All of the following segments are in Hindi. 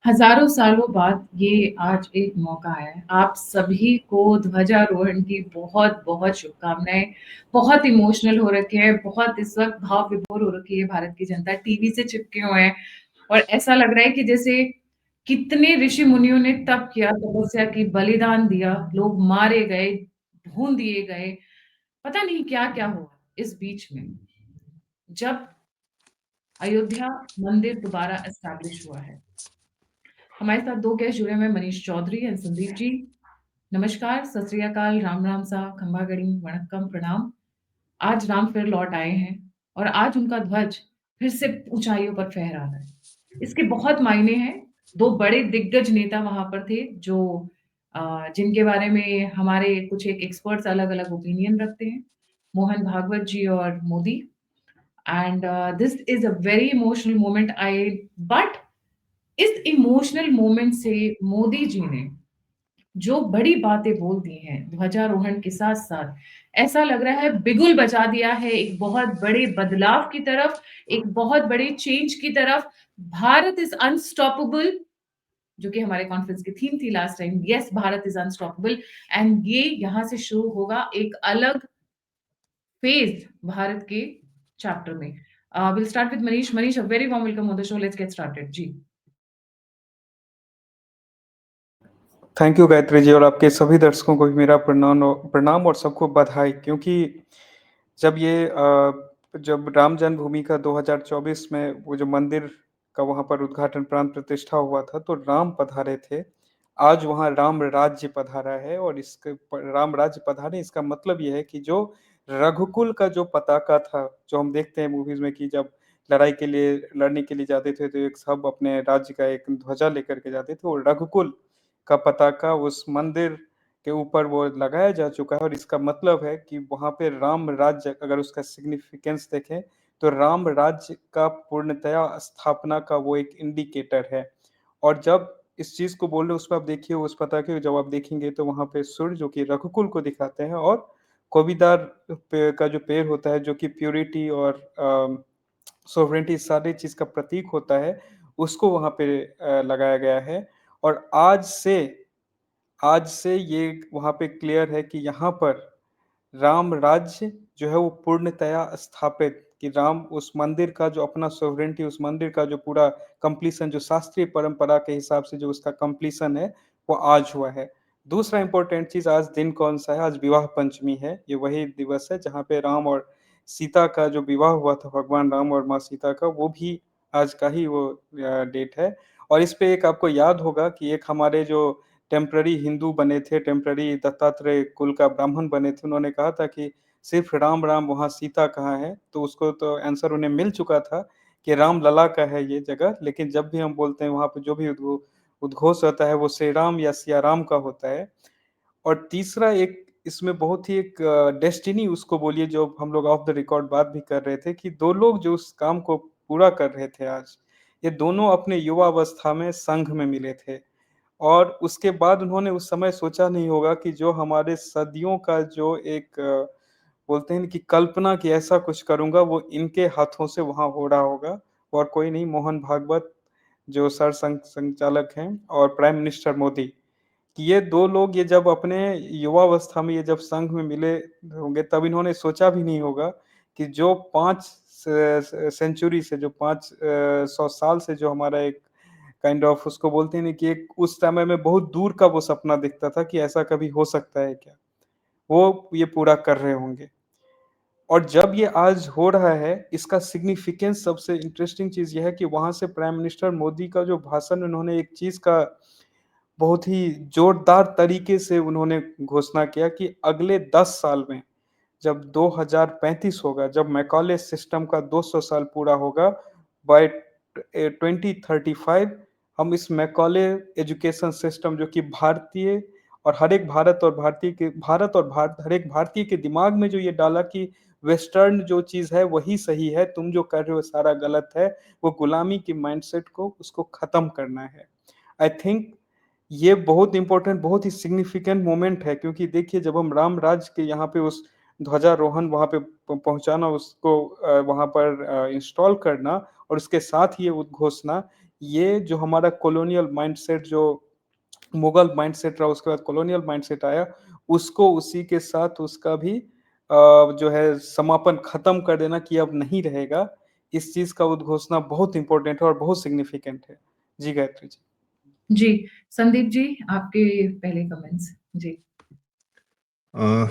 हज़ारों सालों बाद ये आज एक मौका है। आप सभी को ध्वजारोहण की बहुत-बहुत शुभकामनाएँ। बहुत इमोशनल हो रखे हैं, बहुत इस वक़्त भाव विभोर हो रखी है भारत की जनता, टीवी से चिपके हुए हैं और ऐसा लग रहा है कि जैसे कितने ऋषि-मुनियों ने तप किया, तपस्या की, बलिदान दिया, लोग मारे गए, भून दिए गए, पता नहीं क्या-क्या हुआ इस बीच में। जब अयोध्या मंदिर दोबारा एस्टैब्लिश हुआ है। हमारे साथ 2 गेस्ट जुड़े हुए हैं, मनीष चौधरी एंड संदीप जी। नमस्कार, सत श्री अकाल, राम राम सा, खंबा गणी, वणक्कम, प्रणाम। आज राम फिर लौट आए हैं और आज उनका ध्वज फिर से ऊँचाइयों पर फहरा रहा है। इसके बहुत मायने हैं। 2 बड़े दिग्गज नेता वहाँ पर थे जो जिनके बारे में हमारे कुछ एक एक्सपर्ट्स अलग-अलग ओपिनियन रखते हैं, मोहन भागवत जी और Modi. And this is a very emotional moment I but इस इमोशनल मोमेंट से मोदी जी ने जो बड़ी बातें बोल दी हैं ध्वजारोहण के साथ-साथ, ऐसा लग रहा है बिगुल बजा दिया है एक बहुत बड़े बदलाव की तरफ, एक बहुत बड़े चेंज की तरफ। भारत इज़ अनस्टॉपेबल जो कि हमारे कॉन्फ्रेंस की थीम थी last time, yes Bharat is unstoppable and ये यहाँ से शुरू होगा एक अलग फेज़ भारत के चैप्टर में। Will start with Manish. Manish, a very warm welcome on the show, let's get started. जी। थैंक यू गायत्री जी और आपके सभी दर्शकों को भी मेरा प्रणाम और सबको बधाई क्योंकि जब जब राम जन्मभूमि का 2024 में वो जो मंदिर का वहाँ पर उद्घाटन प्राण प्रतिष्ठा हुआ था तो राम पधारे थे। आज वहाँ राम राज्य पधारा है और राम राज्य पधारे इसका मतलब ये है कि जो रघुकुल का जो पताका था, जो हम देखते हैं मूवीज में कि जब लड़ने के लिए जाते थे तो एक सब अपने राज्य का एक ध्वजा लेकर के जाते थे, वो रघुकुल का पताका उस मंदिर के ऊपर वो लगाया जा चुका है और इसका मतलब है कि वहाँ पे राम राज्य, अगर उसका सिग्निफिकेंस देखें तो राम राज्य का पूर्णतया स्थापना का वो एक इंडिकेटर है। और जब इस चीज को बोल रहे उसमें आप देखिए उस पताके को जब आप देखेंगे तो वहाँ पे सूर्य जो कि रघुकुल को दिखाते हैं और कोविदार का जो पेड़ होता है जो कि प्योरिटी और सोवरेंटी सारी चीज का प्रतीक होता है, उसको वहाँ पे लगाया गया है। और आज से ये वहाँ पे क्लियर है कि यहाँ पर राम राज्य जो है वो पूर्णतया स्थापित, कि राम उस मंदिर का जो अपना सोवरेंटी, उस मंदिर का जो पूरा कंप्लीशन, जो शास्त्रीय परंपरा के हिसाब से जो उसका कंप्लीशन है वो आज हुआ है। दूसरा इंपॉर्टेंट चीज, आज दिन कौन सा है? आज विवाह पंचमी है। ये वही दिवस है जहाँ पे राम और सीता का जो विवाह हुआ था, भगवान राम और माँ सीता का, वो भी आज का ही वो डेट है। और इस पे एक आपको याद होगा कि एक हमारे जो टेम्पररी हिंदू बने थे, टेम्पररी दत्तात्रेय कुल का ब्राह्मण बने थे, उन्होंने कहा था कि सिर्फ राम राम वहाँ सीता कहाँ है? तो उसको तो आंसर उन्हें मिल चुका था कि राम लला का है ये जगह, लेकिन जब भी हम बोलते हैं वहाँ पे जो भी उद्घोष होता है वो श्री राम या सिया राम का होता है। और तीसरा एक इसमें बहुत ही एक डेस्टिनी उसको बोलिए, जो हम लोग ऑफ द रिकॉर्ड बात भी कर रहे थे कि दो लोग जो उस काम को पूरा कर रहे थे आज, ये दोनों अपने युवा अवस्था में संघ में मिले थे। और उसके बाद उन्होंने उस समय सोचा नहीं होगा कि जो हमारे सदियों का जो एक बोलते हैं ना कि कल्पना कि ऐसा कुछ करूंगा, वो इनके हाथों से वहां हो रहा होगा। और कोई नहीं, मोहन भागवत जो संचालक हैं और प्राइम मिनिस्टर मोदी, कि ये दो लोग ये जब अपने युवावस्था में ये जब संघ में मिले होंगे तब इन्होंने सोचा भी नहीं होगा कि जो 5 सेंचुरी से, जो 500 साल से जो हमारा एक काइंड ऑफ उसको बोलते हैं ना कि एक उस समय में बहुत दूर का वो सपना दिखता था कि ऐसा कभी हो सकता है क्या, वो ये पूरा कर रहे होंगे। और जब ये आज हो रहा है, इसका सिग्निफिकेंस, सबसे इंटरेस्टिंग चीज यह है कि वहां से प्राइम मिनिस्टर मोदी का जो भाषण, उन्होंने एक चीज का बहुत ही जोरदार तरीके से उन्होंने घोषणा किया कि अगले 10 साल में, जब 2035 होगा, जब मैकॉले सिस्टम का 200 साल पूरा होगा, बाय 2035 हम इस मैकॉले एजुकेशन सिस्टम जो कि भारतीय और हर एक भारत और हर एक भारतीय के दिमाग में जो ये डाला कि वेस्टर्न जो चीज है वही सही है, तुम जो कर रहे हो सारा गलत है, वो गुलामी की माइंडसेट को उसको खत्म करना है। आई थिंक ये बहुत इंपॉर्टेंट, बहुत ही सिग्निफिकेंट मोमेंट है, क्योंकि देखिए जब हम राम राज्य के यहाँ पे उस ध्वजारोहण वहाँ पे पहुंचाना, उसको वहाँ पर इंस्टॉल करना और उसके साथ ही ये उद्घोषणा, ये जो हमारा कॉलोनियल माइंडसेट जो मुगल माइंडसेट रहा, उसके बाद कॉलोनियल माइंडसेट आया, उसको उसी के साथ उसका भी जो है समापन खत्म कर देना कि अब नहीं रहेगा, इस चीज़ का उद्घोषणा बहुत इम्पोर्टेंट है और बहुत सिग्निफिकेंट है। जी, गायत्री जी। जी, संदीप जी, आपके पहले कमेंट्स। जी।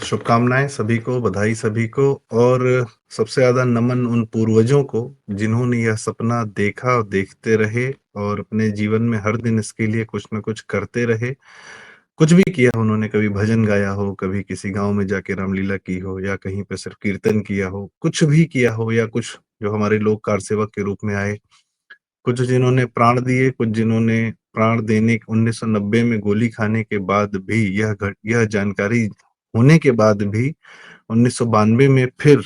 शुभकामनाएं सभी को, बधाई सभी को, और सबसे ज्यादा नमन उन पूर्वजों को जिन्होंने यह सपना देखा और देखते रहे और अपने जीवन में हर दिन इसके लिए कुछ न कुछ करते रहे। कुछ भी किया उन्होंने, कभी भजन गाया हो, कभी किसी गांव में जाके रामलीला की हो, या कहीं पे सिर्फ कीर्तन किया हो, कुछ भी किया हो, या कुछ जो हमारे लोग कार सेवक के रूप में आए, कुछ जिन्होंने प्राण दिए, कुछ जिन्होंने प्राण देने 1990 में गोली खाने के बाद भी, यह जानकारी होने के बाद भी 1992 में फिर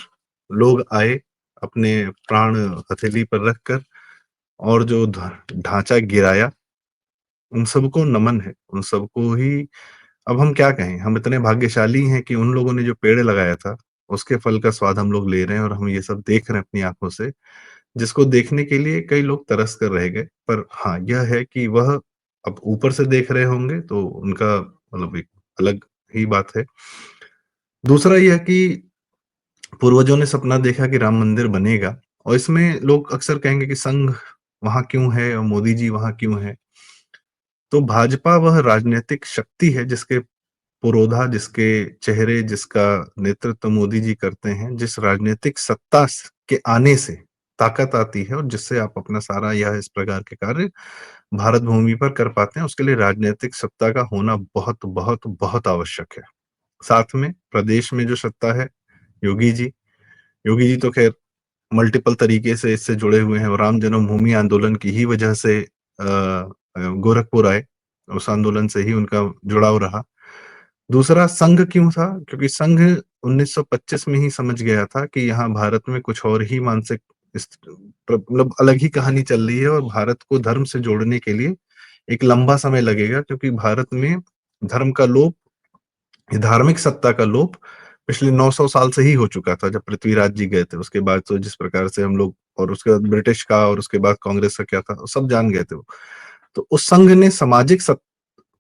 लोग आए अपने प्राण हथेली पर रखकर, और जो ढांचा गिराया, उन सबको नमन है, उन सबको ही। अब हम क्या कहें, हम इतने भाग्यशाली हैं कि उन लोगों ने जो पेड़ लगाया था, उसके फल का स्वाद हम लोग ले रहे हैं और हम ये सब देख रहे हैं अपनी आंखों से, जिसको देखने के लिए कई लोग तरस कर रह गए। पर हाँ, यह है कि वह अब ऊपर से देख रहे होंगे तो उनका मतलब एक अलग ही बात है। दूसरा यह कि पूर्वजों ने सपना देखा कि राम मंदिर बनेगा, और इसमें लोग अक्सर कहेंगे कि संघ वहां क्यों है और मोदी जी वहां क्यों है। तो भाजपा वह राजनीतिक शक्ति है जिसके पुरोधा, जिसके चेहरे, जिसका नेतृत्व मोदी जी करते हैं, जिस राजनीतिक सत्ता के आने से ताकत आती है और जिससे आप अपना सारा यह इस प्रकार के कार्य भारत भूमि पर कर पाते हैं, उसके लिए राजनीतिक सत्ता का होना बहुत बहुत बहुत आवश्यक है। साथ में प्रदेश में जो सत्ता है, योगी जी, योगी जी तो खैर मल्टीपल तरीके से इससे जुड़े हुए हैं, और राम जन्मभूमि आंदोलन की ही वजह से गोरखपुर आए, उस आंदोलन से ही उनका जुड़ाव रहा। दूसरा, संघ क्यों था? क्योंकि संघ 1925 में ही समझ गया था कि यहाँ भारत में कुछ और ही मानसिक मतलब अलग ही कहानी चल रही है, और भारत को धर्म से जोड़ने के लिए एक लंबा समय लगेगा, क्योंकि भारत में धर्म का लोप, धार्मिक सत्ता का लोप पिछले 900 साल से ही हो चुका था। जब पृथ्वीराज जी गए थे, उसके बाद तो जिस प्रकार से हम लोग, और उसके बाद ब्रिटिश का, और उसके बाद कांग्रेस का क्या था, सब जान गए थे वो। तो उस संघ ने सामाजिक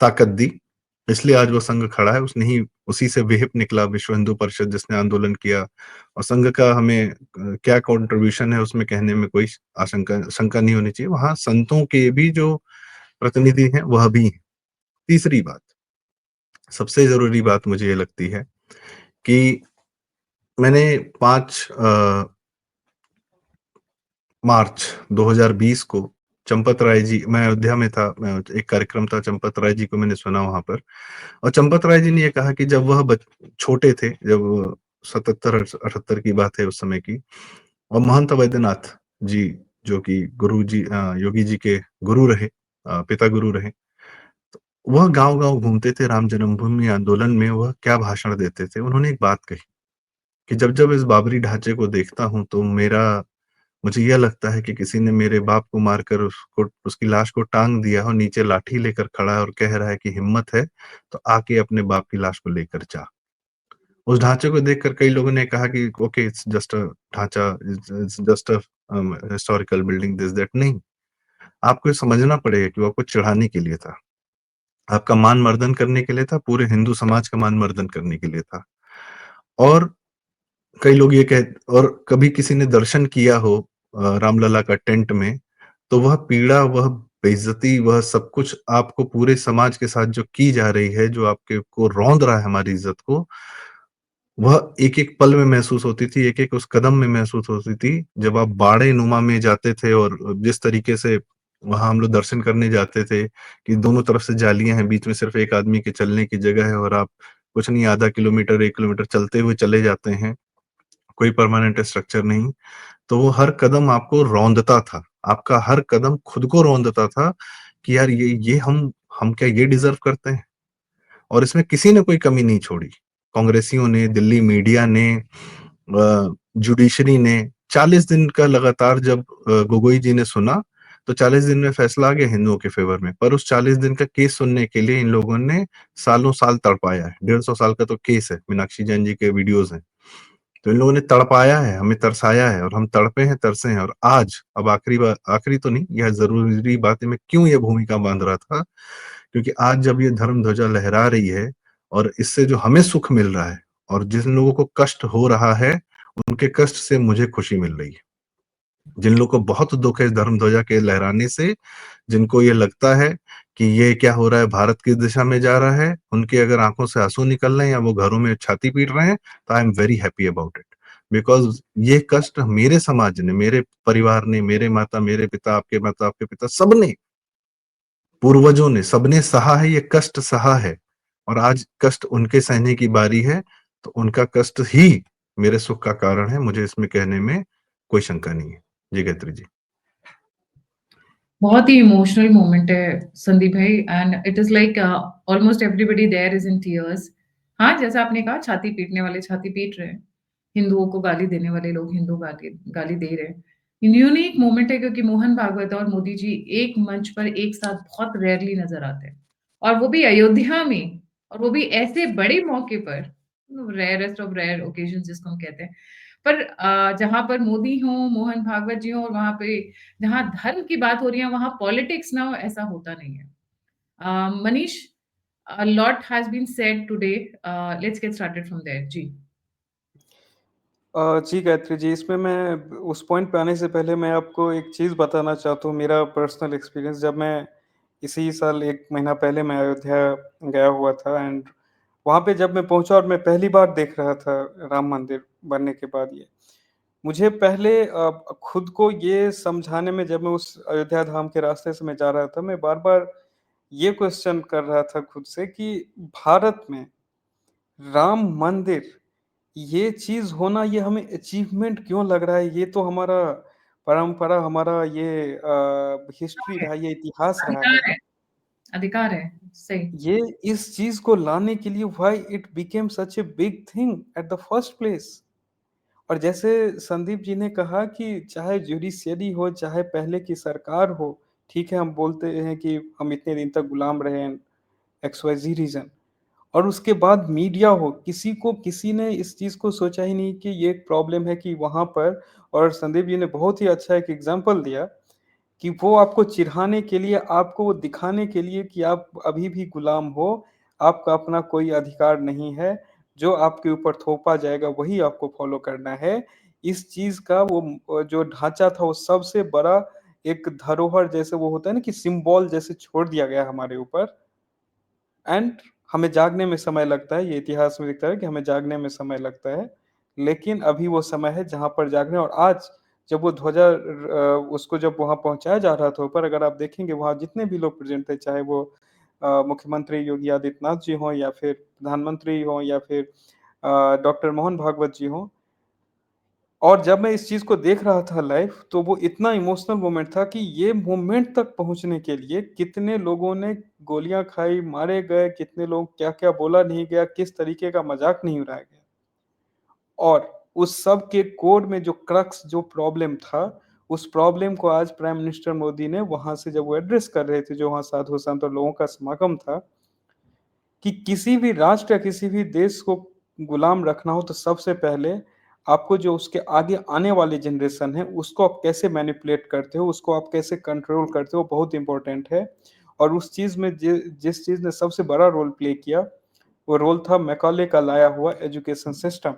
ताकत दी, इसलिए आज वो संघ खड़ा है। उसने ही, उसी से विहिप निकला विश्व हिंदू परिषद, जिसने आंदोलन किया। और संघ का हमें क्या कंट्रीब्यूशन है उसमें कहने में कोई शंका नहीं होनी चाहिए। वहां संतों के भी जो प्रतिनिधि हैं वह भी हैं। तीसरी बात, सबसे जरूरी बात मुझे ये लगती है कि मैंने 5 मार्च 2020 को चंपत राय जी, मैं अयोध्या में था, मैं एक कार्यक्रम था, चंपत राय जी को मैंने सुना वहां पर। और चंपत राय जी ने ये कहा कि जब वह छोटे थे, जब 77-78 की बात है उस समय की, और महंत वैद्यनाथ जी, जो कि गुरु जी, योगी जी के गुरु रहे, पिता गुरु रहे, वह गांव गांव घूमते थे राम जन्मभूमि आंदोलन में। वह क्या भाषण देते थे, उन्होंने एक बात कही कि जब जब इस बाबरी ढांचे को देखता हूं तो मुझे यह लगता है कि किसी ने मेरे बाप को मारकर उसको, उसकी लाश को टांग दिया और नीचे लाठी लेकर खड़ा है और कह रहा है कि हिम्मत है तो आके अपने बाप की लाश को लेकर जा। उस ढांचे को देखकर कई लोगों ने कहा कि ओके, इट्स जस्ट अ ढांचा, it's just a historical building, this that. नहीं, आपको ये समझना पड़ेगा कि वो आपको चढ़ाने के लिए था, आपका मान मर्दन करने के लिए था, पूरे हिंदू समाज का मान मर्दन करने के लिए था। और कई लोग ये कह, और कभी किसी ने दर्शन किया हो रामलला का टेंट में, तो वह पीड़ा, वह बेइज्जती, वह सब कुछ आपको पूरे समाज के साथ जो की जा रही है, जो आपके को रौंद रहा है हमारी इज्जत को, वह एक एक पल में महसूस होती थी, एक एक उस कदम में महसूस होती थी जब आप बाड़े नुमा में जाते थे। और जिस तरीके से वहां हम लोग दर्शन करने जाते थे कि दोनों तरफ से जालियां हैं, बीच में सिर्फ एक आदमी के चलने की जगह है, और आप कुछ नहीं, आधा किलोमीटर 1 किलोमीटर चलते हुए चले जाते हैं, कोई परमानेंट स्ट्रक्चर नहीं। तो वो हर कदम आपको रौंदता था, आपका हर कदम खुद को रौंदता था कि यार ये हम क्या ये डिजर्व करते हैं? और इसमें किसी ने कोई कमी नहीं छोड़ी। कांग्रेसियों ने, दिल्ली मीडिया ने, जुडिशरी ने, 40 दिन का लगातार जब गोगोई जी ने सुना, तो 40 दिन में फैसला आ गया हिंदुओं के फेवर में। पर उस 40 दिन का केस सुनने के लिए इन लोगों ने सालों साल तड़पाया है। 150 साल का तो केस है, मीनाक्षी जैन जी के वीडियोज हैं। तो इन लोगों ने तड़पाया है, हमें तरसाया है, और हम तड़पे हैं, तरसे हैं। और आज, अब आखिरी बात, आखिरी तो नहीं, यह जरूरी बात है, मैं क्यों ये भूमिका बांध रहा था, क्योंकि आज जब ये धर्म ध्वजा लहरा रही है, और इससे जो हमें सुख मिल रहा है, और जिन लोगों को कष्ट हो रहा है, उनके कष्ट से मुझे खुशी मिल रही है। जिन लोगों को बहुत दुख है इस धर्म ध्वजा के लहराने से, जिनको ये लगता है कि ये क्या हो रहा है, भारत किस दिशा में जा रहा है, उनके अगर आंखों से आंसू निकल रहे हैं या वो घरों में छाती पीट रहे हैं, तो I am very happy about it. Because ये कष्ट मेरे समाज ने, मेरे परिवार ने, मेरे माता, मेरे पिता, आपके माता, आपके पिता, सबने, पूर्वजों ने, सबने सहा है, ये कष्ट सहा है, और आज कष्ट उनके सहने की बारी है। तो उनका कष्ट ही मेरे सुख का कारण है, मुझे इसमें कहने में कोई शंका नहीं है। जी गायत्री जी। बहुत ही इमोशनल मोमेंट है संदीप भाई, and it is like almost everybody there is in tears. हाँ, जैसा आपने कहा, छाती पीटने वाले छाती पीट रहे हैं, हिंदुओं को गाली देने वाले लोग हिंदू गाली गाली दे रहे हैं। यूनिक मोमेंट है, क्योंकि मोहन भागवत और मोदी जी एक मंच पर एक साथ बहुत रेयरली नजर आते हैं, और वो भी अयोध्या में, और वो भी ऐसे बड़े मौके पर, रेयरेस्ट ऑफ रेयर ओकेजन जिसको हम कहते हैं। पर जहां पर मोदी हो, मोहन भागवत जी हो, और वहां पे जहाँ धर्म की बात हो रही है वहां पॉलिटिक्स ना हो, ऐसा होता नहीं है। Manish, a lot has been said today. Let's get started from there. जी। जी गायत्री जी, इसमें मैं उस पॉइंट पे आने से पहले मैं आपको एक चीज़ बताना चाहता हूँ, मेरा पर्सनल एक्सपीरियंस। जब मैं इसी साल 1 महीना पहले मैं अयोध्या गया हुआ था, एंड वहाँ पे जब मैं पहुँचा और मैं पहली बार देख रहा था राम मंदिर बनने के बाद ये, मुझे पहले खुद को ये समझाने में, जब मैं उस अयोध्या धाम के रास्ते से मैं जा रहा था, मैं बार-बार ये क्वेश्चन कर रहा था खुद से कि भारत में राम मंदिर, ये चीज़ होना, ये हमें अचीवमेंट क्यों लग रहा है? ये तो हमारा परंपरा, हमारा ये हिस्ट्री है, रहा है, ये इतिहास रहा अधिकार है। है, अधिकार है। सही। ये इस चीज़ को लाने के लिए why it became such a big thing at the first place. और जैसे संदीप जी ने कहा कि चाहे जुडिशियरी हो, चाहे पहले की सरकार हो, ठीक है, हम बोलते हैं कि हम इतने दिन तक गुलाम रहे, एक्स वाई ज़ी रीज़न, और उसके बाद मीडिया हो, किसी ने इस चीज़ को सोचा ही नहीं कि ये एक प्रॉब्लम है कि वहाँ पर। और संदीप जी ने बहुत ही अच्छा एक एग्ज़ाम्पल दिया कि वो आपको चिढ़ाने के लिए, आपको वो दिखाने के लिए कि आप अभी भी गुलाम हो, आपका अपना कोई अधिकार नहीं है, जो आपके ऊपर थोपा जाएगा वही आपको फ़ॉलो करना है। इस चीज़ का वो जो ढाँचा था, वो सबसे बड़ा एक धरोहर जैसे वो होता है ना, कि सिम्बॉल जैसे छोड़ दिया गया हमारे ऊपर। एंड हमें जागने में समय लगता है, ये इतिहास में दिखता है कि हमें जागने में समय लगता है, लेकिन अभी वो समय है जहाँ पर जागने। और आज जब वो ध्वजा उसको जब वहाँ पहुँचाया जा रहा था ऊपर, अगर आप देखेंगे वहाँ जितने भी लोग प्रेज़ेंट थे, चाहे वो मुख्यमंत्री योगी आदित्यनाथ जी हों, या फिर प्रधानमंत्री हों, या फिर डॉक्टर मोहन भागवत जी हों, और जब मैं इस चीज़ को देख रहा था लाइव, तो वो इतना इमोशनल मोमेंट था कि ये मोमेंट तक पहुँचने के लिए कितने लोगों ने गोलियाँ खाई, मारे गए, कितने लोग क्या-क्या बोला नहीं गया, किस तरीके का मज़ाक नहीं उड़ाया गया। और उस सब के कोर में जो क्रक्स, जो प्रॉब्लम था, उस प्रॉब्लम को आज प्राइम मिनिस्टर मोदी ने वहाँ से जब वो एड्रेस कर रहे थे, जो वहाँ साधु-संत और लोगों का समागम था, कि किसी भी राष्ट्र या किसी भी देश को गुलाम रखना हो, तो सबसे पहले आपको जो उसके आगे आने वाली जनरेशन है, उसको आप कैसे मैनिपुलेट करते हो, उसको आप कैसे कंट्रोल करते हो, बहुत इम्पोर्टेंट है। और उस चीज़ में जिस चीज़ ने सबसे बड़ा रोल प्ले किया, वो रोल था मैकॉले का लाया हुआ एजुकेशन सिस्टम,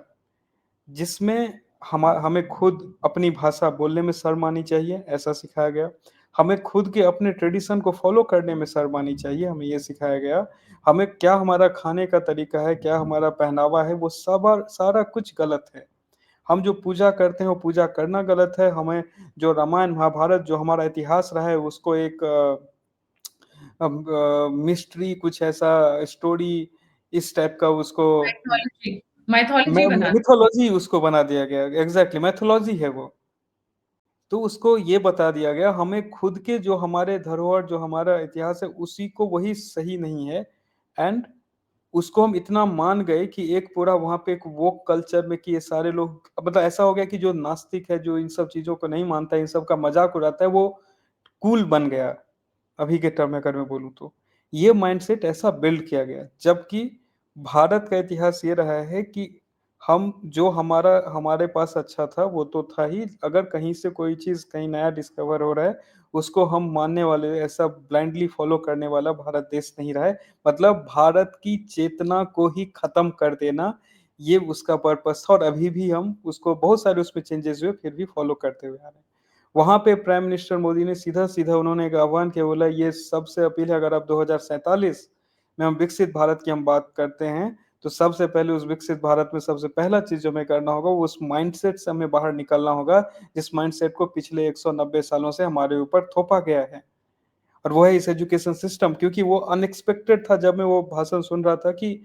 जिसमें हमें खुद अपनी भाषा बोलने में शर्म आनी चाहिए, ऐसा सिखाया गया। हमें खुद के अपने ट्रेडिशन को फ़ॉलो करने में शर्म आनी चाहिए, हमें ये सिखाया गया। हमें क्या हमारा खाने का तरीका है, क्या हमारा पहनावा है, वो सारा कुछ गलत है। हम जो पूजा करते हैं, वो पूजा करना गलत है। हमें जो रामायण, महाभारत, जो हमारा इतिहास रहा है, उसको एक मिस्ट्री, कुछ ऐसा स्टोरी, इस टाइप का उसको माइथोलॉजी, माइथोलॉजी बना दी। मिथोलॉजी उसको बना दिया गया। एग्ज़ैक्टली मिथोलॉजी है वो। तो उसको ये बता दिया गया, हमें खुद के जो हमारे धरोहर, जो हमारा इतिहास है, उसी को, वही सही नहीं है। एंड उसको हम इतना मान गए कि एक पूरा वहाँ पे एक वोक कल्चर में, कि ये सारे लोग, मतलब ऐसा हो गया कि जो नास्तिक है, जो इन सब चीज़ों को नहीं मानता है, इन सब का मज़ाक उड़ाता है, वो कूल बन गया। अभी के टर्म में अगर मैं बोलूँ तो। ये माइंडसेट ऐसा बिल्ड किया गया। जबकि भारत का इतिहास ये रहा है कि हम जो हमारे पास अच्छा था वो तो था ही, अगर कहीं से कोई चीज़ कहीं नया डिस्कवर हो रहा है, उसको हम मानने वाले, ऐसा ब्लाइंडली फॉलो करने वाला भारत देश नहीं रहा है। मतलब भारत की चेतना को ही खत्म कर देना, ये उसका पर्पस था, और अभी भी हम उसको, बहुत सारे उसमें चेंजेस हुए फिर भी फॉलो करते हुए आ रहे हैं। वहाँ पे प्राइम मिनिस्टर मोदी ने सीधा-सीधा उन्होंने एक आह्वान किया, बोला ये सबसे अपील है, अगर आप 2047 में हम विकसित भारत की हम बात करते हैं, तो सबसे पहले उस विकसित भारत में सबसे पहला चीज़ जो हमें करना होगा, वो उस माइंडसेट से हमें बाहर निकलना होगा, जिस माइंडसेट को पिछले 190 सालों से हमारे ऊपर थोपा गया है। और वो है इस एजुकेशन सिस्टम, क्योंकि वो अनएक्सपेक्टेड था जब मैं वो भाषण सुन रहा था कि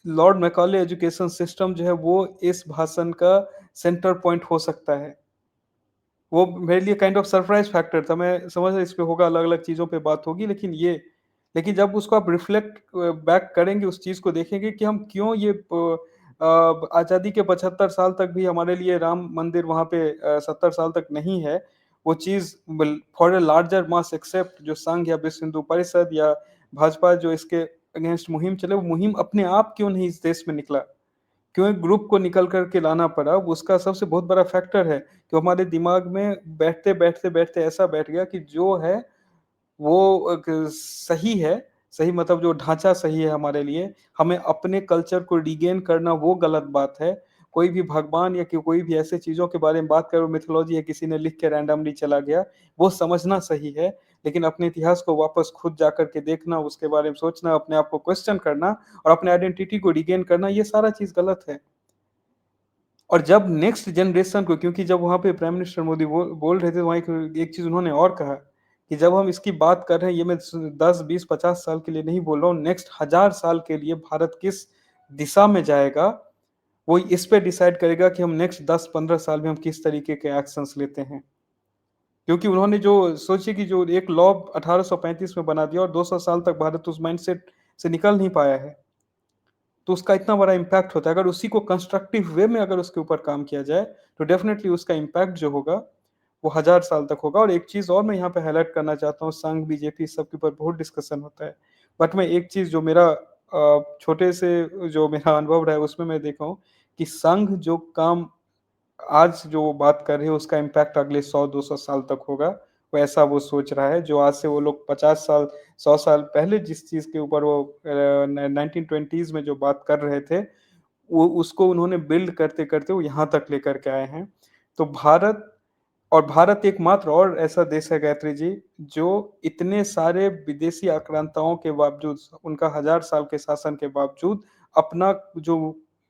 लॉर्ड मैकॉले एजुकेशन सिस्टम जो है वो इस भाषण का सेंटर पॉइंट हो सकता है। वो मेरे लिए काइंड ऑफ सरप्राइज़ फैक्टर था। मैं समझ रहा इस पे होगा, अलग-अलग चीज़ों पे बात होगी, लेकिन जब उसको आप रिफ्लेक्ट बैक करेंगे, उस चीज़ को देखेंगे कि हम क्यों आज़ादी के 75 साल तक भी हमारे लिए राम मंदिर वहाँ पे 70 साल तक नहीं है। वो चीज़ bill for a larger mass except जो संघ या विश्व हिंदू परिषद या भाजपा जो इसके अगेंस्ट मुहिम चले, वो मुहिम अपने आप क्यों नहीं इस देश में निकला? क्यों एक ग्रुप को निकल कर के लाना पड़ा, उसका सबसे बहुत बड़ा फैक्टर है कि हमारे दिमाग में बैठते ऐसा बैठ गया कि जो है वो एक सही है, सही मतलब जो ढाँचा सही है हमारे लिए, हमें अपने कल्चर को रीगेन करना वो गलत बात है। कोई भी भगवान या कि कोई भी ऐसे चीज़ों के बारे में बात करे, वो मिथोलॉजी है, किसी ने लिख के रैंडमली चला गया, वो समझना सही है। लेकिन अपने इतिहास को वापस खुद जाकर के देखना, उसके बारे में सोचना, अपने आप को क्वेश्चन करना और अपने आइडेंटिटी को रीगेन करना, ये सारा चीज़ गलत है। और जब नेक्स्ट जनरेशन को, क्योंकि जब वहाँ पे प्राइम मिनिस्टर मोदी बोल रहे थे, वहाँ एक चीज़ उन्होंने और कहा कि जब हम इसकी बात कर रहे हैं, ये मैं 10, 20, 50 साल के लिए नहीं बोल रहा हूँ, नेक्स्ट 1000 साल के लिए भारत किस दिशा में जाएगा, वो इस पे डिसाइड करेगा कि हम नेक्स्ट 10-15 साल में हम किस तरीके के एक्शंस लेते हैं। क्योंकि उन्होंने जो सोचिए कि जो एक लॉ 1835 में बना दिया और 200 साल तक भारत उस माइंडसेट से निकल नहीं पाया है। तो उसका इतना बड़ा इम्पैक्ट होता है। अगर उसी को कंस्ट्रक्टिव वे में अगर उसके ऊपर काम किया जाए, तो डेफ़िनेटली उसका इम्पैक्ट जो होगा, वो 1000 साल तक होगा। और एक चीज़ और मैं यहाँ पे हाइलाइट करना चाहता हूँ, संघ, बीजेपी सबके ऊपर बहुत डिस्कशन होता है। बट मैं एक चीज़ जो मेरा छोटे से जो मेरा अनुभव रहा है, उसमें मैं देखा हूँ कि संघ जो काम आज जो वो बात कर रहे हैं, उसका इम्पैक्ट अगले 100-200 साल तक होगा, वैसा वो सोच रहा है। जो आज से वो लोग 50 साल, 100 साल पहले जिस चीज़ के ऊपर वो 1920s में जो बात कर रहे थे, वो उसको उन्होंने बिल्ड करते-करते वो यहाँ तक लेकर के आए हैं। तो भारत एकमात्र और ऐसा देश है गायत्री जी, जो इतने सारे विदेशी आक्रांताओं के बावजूद, उनका 1000 साल के शासन के बावजूद, अपना जो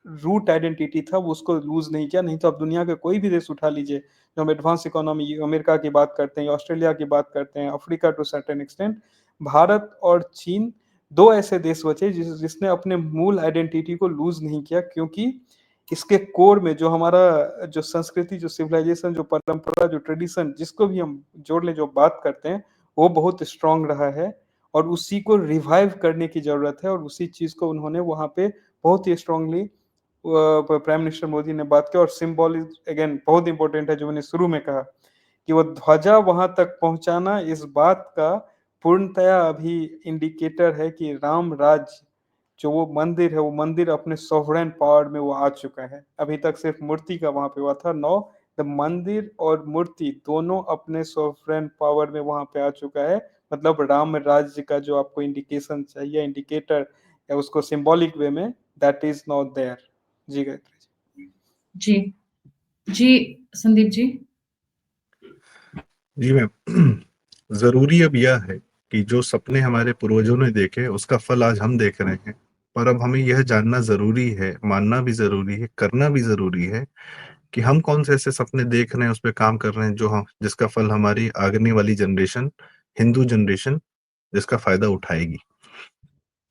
रूट आइडेंटिटी था वो उसको लूज़ नहीं किया। नहीं तो आप दुनिया के कोई भी देश उठा लीजिए, जो हम एडवांस इकोनॉमी अमेरिका की बात करते हैं, ऑस्ट्रेलिया की बात करते हैं, Africa to certain extent, Bharat और चीन 2 ऐसे देश बचे जिसने अपने मूल आइडेंटिटी को लूज़ नहीं किया, क्योंकि इसके कोर में जो हमारा जो संस्कृति, जो सिविलाइजेशन, जो परंपरा, जो ट्रेडिशन, जिसको भी हम जोड़ लें, जो बात करते हैं, वो बहुत स्ट्रॉन्ग रहा है और उसी को रिवाइव करने की ज़रूरत है। और उसी चीज़ को उन्होंने वहाँ पे बहुत ही स्ट्रॉन्गली प्राइम मिनिस्टर मोदी ने बात की। और सिम्बोलिज़ अगेन बहुत इम्पोर्टेंट है, जो मैंने शुरू में कहा कि वो ध्वजा वहाँ तक पहुँचाना इस बात का पूर्णतया अभी इंडिकेटर है कि राम राज्य जो वो मंदिर अपने सॉवरेन पावर में वो आ चुका है। अभी तक सिर्फ़ मूर्ति का वहाँ पे हुआ था। नाउ द मंदिर और मूर्ति दोनों अपने सॉवरेन पावर में वहाँ पे आ चुका है। मतलब राम राज्य का जो आपको इंडिकेशन चाहिए, इंडिकेटर या उसको सिंबॉलिक वे में, दैट इज़ नाउ देयर। जी, गायत्री जी। जी। जी, संदीप जी। जी मैम, ज़रूरी अब यह है कि जो सपने हमारे पूर्वजों ने देखे, उसका फल आज हम देख रहे हैं। पर अब हमें यह जानना ज़रूरी है, मानना भी ज़रूरी है, करना भी ज़रूरी है कि हम कौन से ऐसे सपने देख रहे हैं, उस पे काम कर रहे हैं, जो हम जिसका फल हमारी आगने वाली जनरेशन, हिंदू जनरेशन, जिसका फ़ायदा उठाएगी।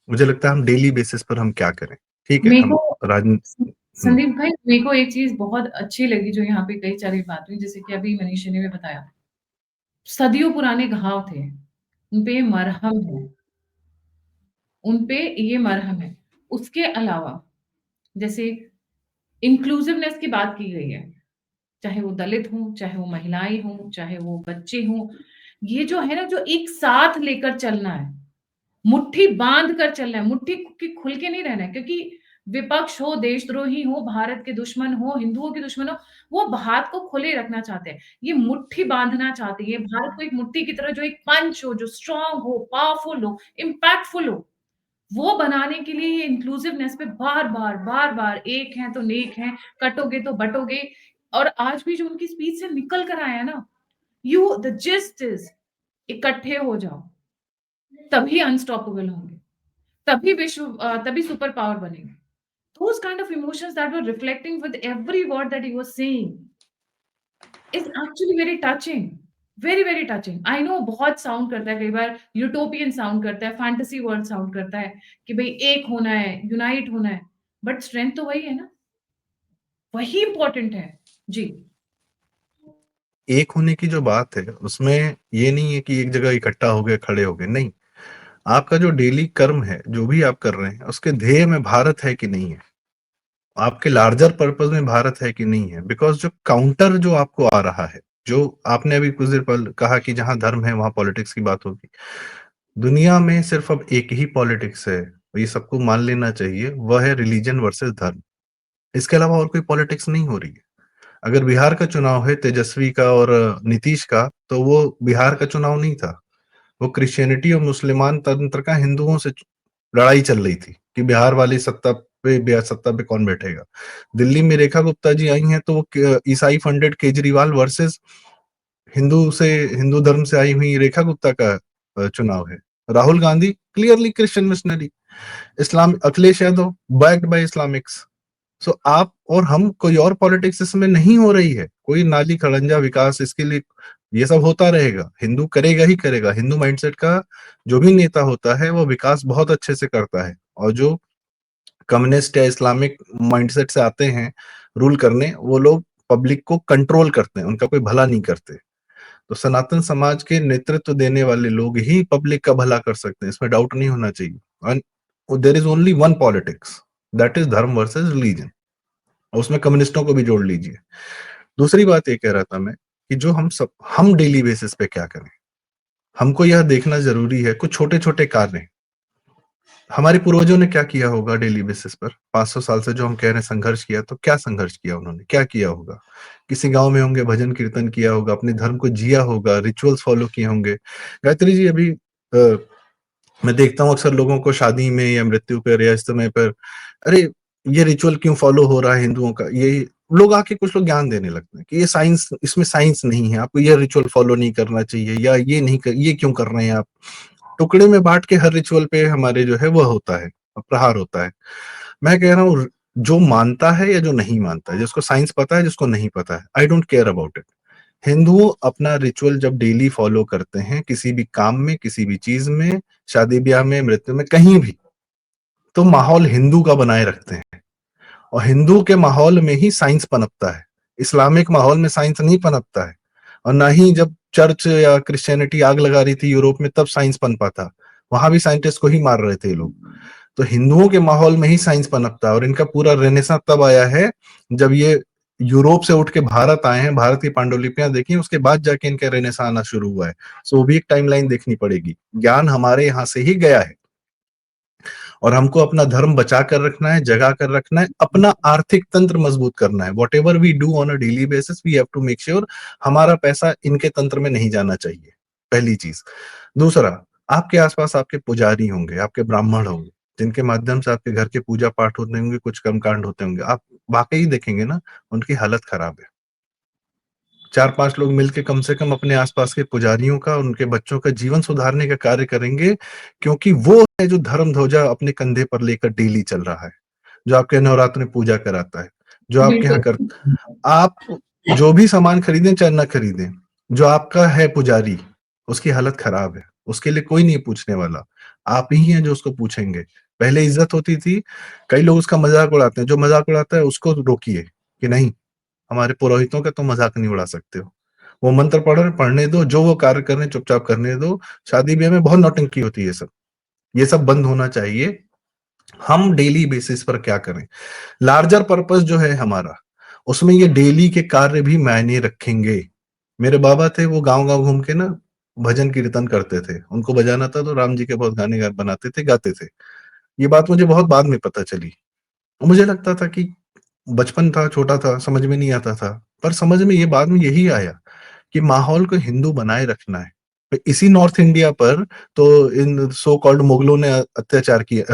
मुझे लगता है हम डेली बेसिस पर हम क्या करें? ठीक है, मेरे हम को राजन हुँ, संदीप भाई, मेरे को एक चीज़ बहुत अच्छी लगी जो यहाँ पे कई सारी बात हुई, जैसे कि अभी मनीषा ने भी बताया। सदियों पुराने घाव थे, उनपे मरहम है, उनपे ये मरहम है। उसके अलावा जैसे इंक्लूसिवनेस की बात की गई है, चाहे वो दलित हों, चाहे वो महिलाएँ हों, चाहे वो बच्चे हों, ये जो है ना, जो एक साथ लेकर चलना है, मुट्ठी बाँध कर चलना है, मुट्ठी की खुल के नहीं रहना है, क्योंकि विपक्ष हो, देशद्रोही हो, भारत के दुश्मन हो, हिंदुओं के दुश्मन हो, वो भारत को खुले रखना चाहते हैं। ये मुट्ठी बाँधना चाहते हैं, ये भारत को एक मुट्ठी की तरह जो एक पंच हो, जो स्ट्रॉन्ग हो, पावरफुल हो, इम्पैक्टफुल हो, वो बनाने के लिए ये इंक्लूसिवनेस पे बार-बार, बार-बार एक हैं तो नेक हैं, कटोगे तो बटोगे। और आज भी जो उनकी स्पीच से निकल कर आया ना, द जिस्ट इज़ इकट्ठे हो जाओ, तभी अनस्टॉपेबल होंगे, तभी सुपर पावर बनेंगे। Those kind of emotions that were reflecting with every word that he was saying is actually very touching, very very touching. I know बहुत साउंड करता है, कई बार यूटोपियन साउंड करता है, फैंटेसी वर्ल्ड साउंड करता है कि भाई एक होना है, यूनाइट होना है, बट स्ट्रेंथ तो वही है ना, वही इंपॉर्टेंट है। जी। एक होने की जो बात है, उसमें ये नहीं है कि एक जगह इकट्ठा हो गए, खड़े हो गए, नहीं। आपका जो डेली कर्म है, जो भी आप कर रहे हैं, उसके ध्येय में भारत है कि नहीं है? आपके लार्जर पर्पस में भारत है कि नहीं है? बिकॉज़ जो काउंटर जो आपको आ रहा है, जो आपने अभी कुछ देर पहले कहा कि जहाँ धर्म है, वहाँ पॉलिटिक्स की बात होगी। दुनिया में सिर्फ अब एक ही पॉलिटिक्स है, ये सबको मान लेना चाहिए, वह है रिलिजन वर्सेस धर्म। इसके अलावा और कोई पॉलिटिक्स नहीं हो रही है। अगर बिहार का चुनाव है तेजस्वी का और नीतीश का, तो वो बिहार का चुनाव नहीं था। वो क्रिश्चियनिटी और मुसलमान तंत्र का हिंदुओं से लड़ाई चल रही थी कि बिहार वाली सत्ता पे कौन बैठेगा। दिल्ली में रेखा गुप्ता जी आई हैं, तो वो ईसाई फंडेड केजरीवाल वर्सेस हिंदू धर्म से आई हुई रेखा गुप्ता का चुनाव है। Rahul Gandhi clearly Christian missionary, Islam Akhilesh Yadav backed by Islamics. So आप और हम, कोई और पॉलिटिक्स इसमें नहीं हो रही है, कोई नाली खड़ंजा विकास इसके लिए। ये सब होता रहेगा, हिंदू करेगा ही करेगा। हिंदू माइंडसेट का जो भी नेता होता है, वो विकास बहुत अच्छे से करता है। और जो कम्युनिस्ट या इस्लामिक माइंडसेट से आते हैं रूल करने, वो लोग पब्लिक को कंट्रोल करते हैं, उनका कोई भला नहीं करते। तो सनातन समाज के नेतृत्व देने वाले लोग ही पब्लिक का भला कर सकते हैं, इसमें डाउट नहीं होना चाहिए। And there is only one politics, that is dharma versus religion. उसमें कम्युनिस्टों को भी जोड़ लीजिए। दूसरी बात ये कह रहा था मैं कि जो हम डेली बेसिस पे क्या करें, हमको यह देखना जरूरी है। कुछ छोटे छोटे कार्य हमारे पूर्वजों ने क्या किया होगा डेली बेसिस पर, 500 साल से जो हम कह रहे हैं संघर्ष किया, तो क्या संघर्ष किया उन्होंने, क्या किया होगा? किसी गांव में होंगे, भजन कीर्तन किया होगा, अपने धर्म को जिया होगा, रिचुअल्स फॉलो किए होंगे। गायत्री जी, अभी मैं देखता हूँ अक्सर लोगों को शादी में या मृत्यु पर या इस समय पर, अरे ये रिचुअल क्यों फॉलो हो रहा है हिंदुओं का, ये लोग आके कुछ लोग ज्ञान देने लगते हैं कि ये साइंस, इसमें साइंस नहीं है, आपको ये रिचुअल फॉलो नहीं करना चाहिए, या ये नहीं कर, ये क्यों कर रहे हैं आप। टुकड़े में बांट के हर रिचुअल पे हमारे जो है वह होता है, प्रहार होता है। मैं कह रहा हूँ, जो मानता है या जो नहीं मानता है, जिसको साइंस पता है, जिसको नहीं पता है, I don't care about it. Hindu अपना रिचुअल जब डेली फॉलो करते हैं, किसी भी काम में, किसी भी चीज में, शादी ब्याह में, मृत्यु में, कहीं भी, तो माहौल हिंदू का बनाए रखते हैं। और हिंदू के माहौल में ही साइंस पनपता है। इस्लामिक माहौल में साइंस नहीं पनपता है। और ना ही जब चर्च या क्रिश्चियनिटी आग लगा रही थी यूरोप में, तब साइंस पनपा था। वहां भी साइंटिस्ट को ही मार रहे थे ये लोग। तो हिंदुओं के माहौल में ही साइंस पनपता है। और इनका पूरा रेनेसा तब आया है जब ये यूरोप से उठ के भारत आए हैं, भारत की पांडुलिपियां देखी, उसके बाद जाके इनका रेनेसा आना शुरू हुआ है। सो वो भी एक टाइमलाइन देखनी पड़ेगी। ज्ञान हमारे यहाँ से ही गया है, और हमको अपना धर्म बचा कर रखना है, जगा कर रखना है, अपना आर्थिक तंत्र मजबूत करना है। Whatever we do on a daily basis, we have to make sure हमारा पैसा इनके तंत्र में नहीं जाना चाहिए, पहली चीज। दूसरा, आपके आसपास आपके पुजारी होंगे, आपके ब्राह्मण होंगे, जिनके माध्यम से आपके घर के पूजा पाठ होते होंगे, कुछ कर्मकांड होते होंगे, आप वाकई देखेंगे ना, उनकी हालत खराब है। 4-5 लोग मिलके कम से कम अपने आसपास के पुजारियों का, उनके बच्चों का जीवन सुधारने का कार्य करेंगे, क्योंकि वो है जो धर्म ध्वजा अपने कंधे पर लेकर डेली चल रहा है, जो आपके नवरात्र में पूजा कराता है, जो आपके यहाँ कर, बिल्कुल। आप जो भी सामान खरीदें चाहे ना खरीदें, जो आपका है पुजारी, उसकी हालत खराब है, उसके लिए कोई नहीं पूछने वाला, आप ही हैं जो उसको पूछेंगे। पहले इज्जत होती थी, कई लोग उसका मजाक उड़ाते हैं, जो मजाक उड़ाता है उसको रोकिए कि नहीं, हमारे पुरोहितों का तो मजाक नहीं उड़ा सकते हो। वो मंत्र पढ़ने दो, जो वो कार्य कर रहे हैं चुपचाप करने दो। शादी ब्याह में बहुत नौटंकी होती है, ये सब बंद होना चाहिए। हम डेली बेसिस पर क्या करें, लार्जर पर्पस जो है हमारा, उसमें ये डेली के कार्य भी मायने रखेंगे। मेरे बाबा थे, वो गांव गांव घूम के ना भजन कीर्तन करते थे, उनको बजाना था तो राम जी के बहुत गाने बनाते थे, गाते थे। ये बात मुझे बहुत बाद में पता चली। और मुझे लगता था कि बचपन था, छोटा था, समझ में नहीं आता था। पर समझ में ये बाद में यही आया कि माहौल को हिंदू बनाए रखना है। तो इसी नॉर्थ इंडिया पर तो इन सो कॉल्ड मुगलों ने अत्याचार किया,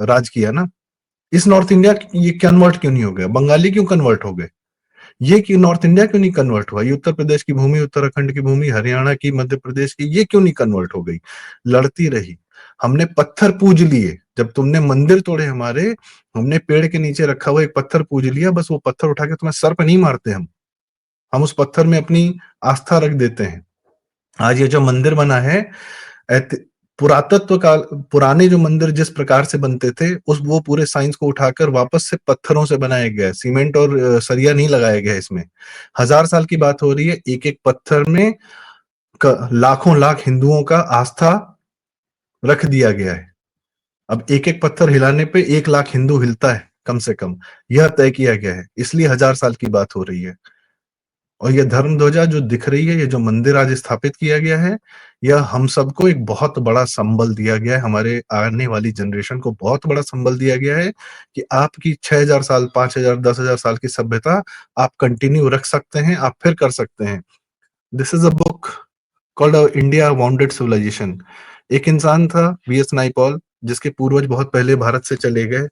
राज किया ना। इस नॉर्थ इंडिया ये कन्वर्ट क्यों नहीं हो गया? बंगाली क्यों कन्वर्ट हो गए? ये कि नॉर्थ इंडिया क्यों नहीं कन्वर्ट हुआ? ये उत्तर प्रदेश की भूमि, उत्तराखंड की भूमि, हरियाणा की, मध्य प्रदेश की, ये क्यों नहीं कन्वर्ट हो गई? लड़ती रही। हमने पत्थर पूज लिए। जब तुमने मंदिर तोड़े हमारे, हमने पेड़ के नीचे रखा हुआ एक पत्थर पूज लिया, बस वो पत्थर उठा के तुम्हें सर पे नहीं मारते हम उस पत्थर में अपनी आस्था रख देते हैं। आज ये जो मंदिर बना है, पुरातत्व काल, पुराने जो मंदिर जिस प्रकार से बनते थे, उस वो पूरे साइंस को उठाकर वापस से पत्थरों से बनाया गया है। सीमेंट और सरिया नहीं लगाया गया है इसमें। 1000 साल की बात हो रही है। एक एक पत्थर में लाखों लाख हिंदुओं का आस्था रख दिया गया है। अब एक एक पत्थर हिलाने पे 1 लाख हिंदू हिलता है कम से कम। यह तय किया गया है, इसलिए 1000 साल की बात हो रही है। और ये धर्म ध्वजा जो दिख रही है, ये जो मंदिर आज स्थापित किया गया है, यह हम सबको एक बहुत बड़ा संबल दिया गया है। हमारे आने वाली जनरेशन को बहुत बड़ा संबल दिया गया है कि आपकी 6000 साल, 5000, 10,000 साल की सभ्यता आप कंटिन्यू रख सकते हैं, आप फिर कर सकते हैं। This is a book called India wounded civilization. एक इंसान था वीएस नाइपॉल, जिसके पूर्वज बहुत पहले भारत से चले गए।